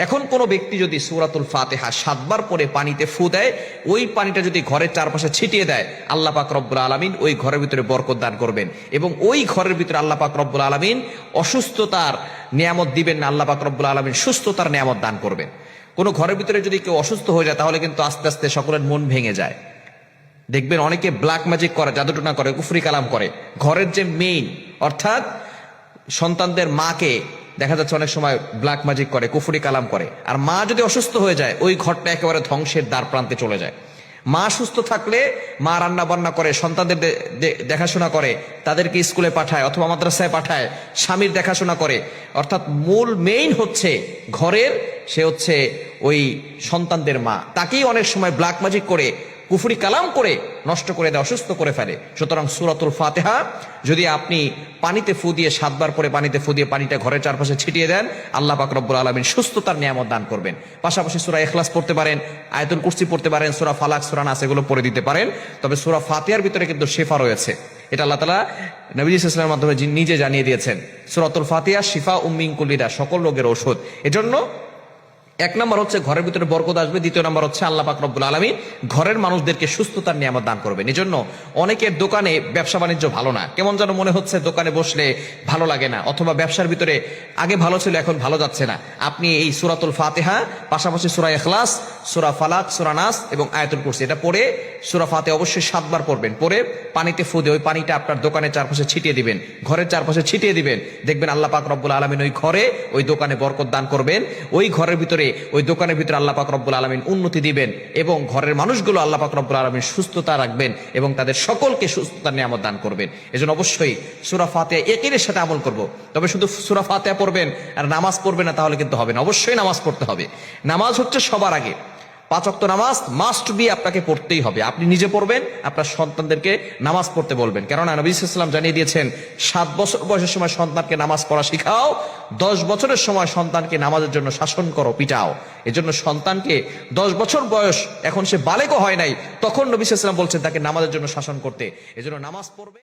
এখন কোনো ব্যক্তি যদি সূরাতুল ফাতিহা 7 বার পরে পানিতে ফু দেয়, ওই পানিটা যদি ঘরের চারপাশে ছিটিয়ে দেয়, আল্লাহ পাক রব্বুল আলামিন ওই ঘরের ভিতরে বরকত দান করবেন। এবং ওই ঘরের ভিতরে আল্লাহ পাক রব্বুল আলামিন অসুস্থতার নিয়ামত দিবেন না, আল্লাহ পাক রব্বুল আলামিন সুস্থতার নিয়ামত দান করবেন। কোনো ঘরের ভিতরে যদি কেউ অসুস্থ হয়ে যায়, তাহলে কিন্তু আস্তে আস্তে সকলের মন ভেঙে যায়। দেখবেন অনেকে ব্ল্যাক ম্যাজিক করে, জাদুটোনা করে, কুফরি কালাম করে। ঘরের যে মেইন, অর্থাৎ সন্তানদের মাকে দেখা যাচ্ছে অনেক সময় ব্ল্যাক ম্যাজিক করে, কুফরি কালাম করে। আর মা যদি অসুস্থ হয়ে যায়, ওই ঘরটা একেবারে ধ্বংসের দ্বার প্রান্তে চলে যায়। মা সুস্থ থাকলে মা রান্না বান্না করে, সন্তানদের দেখাশোনা করে, তাদেরকে স্কুলে পাঠায় অথবা মাদ্রাসায় পাঠায়, স্বামীর দেখাশোনা করে। অর্থাৎ মূল মেইন হচ্ছে ঘরের, সে হচ্ছে ওই সন্তানদের মা। তাকেই অনেক সময় ব্ল্যাক ম্যাজিক করে, কুফরি কালাম করে নষ্ট করে দেয়, অসুস্থ করে ফেলে। সুতরাং সূরাতুল ফাতিহা যদি আপনি পানিতে ফু দিয়ে 7 বার পরে পানিতে ফু দিয়ে পানিটা ঘরের চারপাশে ছিটিয়ে দেন, আল্লাহ পাক রব্বুল আলামিন সুস্থতার নিয়ামত দান করবেন। পাশাপাশি সূরা ইখলাস পড়তে পারেন, আয়াতুল কুরসি পড়তে পারেন, সূরা ফালাক, সূরা নাস এগুলো পড়ে দিতে পারেন। তবে সূরা ফাতিহার ভিতরে কিন্তু শিফা রয়েছে, এটা আল্লাহ তাআলা নবী সাল্লাল্লাহু আলাইহি ওয়াসাল্লামের মাধ্যমে নিজে জানিয়ে দিয়েছেন। সূরাতুল ফাতিহা শিফা মিন কুল্লি দা, সকল রোগের ঔষধ। এজন্য এক নম্বর হচ্ছে ঘরের ভিতরে বরকত আসবে, দ্বিতীয় নম্বর হচ্ছে আল্লাহ পাক রব্বুল আলামিন ঘরের মানুষদেরকে সুস্থতার নিয়ামত দান করবেন। এজন্য অনেকের দোকানে ব্যবসা বাণিজ্য ভালো না, কেমন যেন মনে হচ্ছে দোকানে বসলে ভালো লাগে না, অথবা ব্যবসার ভিতরে আগে ভালো ছিল এখন ভালো যাচ্ছে না। আপনি এই সূরাতুল ফাতিহা, পাশাপাশি সূরা ইখলাস, সূরা ফালাক, সূরা নাস এবং আয়াতুল কুরসি, এটা পড়ে সূরা ফাতিহা অবশ্যই 7 বার পড়বেন। পরে পানিতে ফু দিয়ে ওই পানিটা আপনার দোকানের চারপাশে ছিটিয়ে দিবেন, ঘরের চারপাশে ছিটিয়ে দিবেন। দেখবেন আল্লাহ পাক রব্বুল আলামিন ওই ঘরে, ওই দোকানে বরকত দান করবেন। ওই ঘরের ভিতরে, ওই দোকানের ভিতরে আল্লাহ পাক রব্বুল আলামিন উন্নতি দিবেন এবং ঘরের মানুষগুলো আল্লাহ পাক রব্বুল আলামিন সুস্থতা রাখবেন এবং তাদের সকলকে সুস্থতার নিয়ামত দান করবেন। এজন্য অবশ্যই সূরা ফাতিহা ইয়াকিনের সাথে আমল করব। তবে শুধু সূরা ফাতিহা পড়বেন আর নামাজ পড়বেন না, তাহলে কিন্তু হবে না। অবশ্যই নামাজ পড়তে হবে। নামাজ হচ্ছে সবার আগে। 5 ওয়াক্ত নামাজ মাস্ট বি, আপনাকে পড়তেই হবে। আপনি নিজে পড়বেন, আপনার সন্তানদেরকে নামাজ পড়তে বলবেন। কেননা নবী সাল্লাল্লাহু আলাইহি ওয়াসাল্লাম জানিয়ে দিয়েছেন, 7 বছর বয়সের সময় সন্তানকে নামাজ পড়া শিখাও, 10 বছরের সময় সন্তানকে নামাজের জন্য শাসন করো, পিটাও। এজন্য সন্তানকে 10 বছর বয়স, এখন সে বালেগও হয় নাই, তখন নবী সাল্লাল্লাহু আলাইহি ওয়াসাল্লাম বলছেন তাকে নামাজের জন্য শাসন করতে। এজন্য নামাজ পড়বে।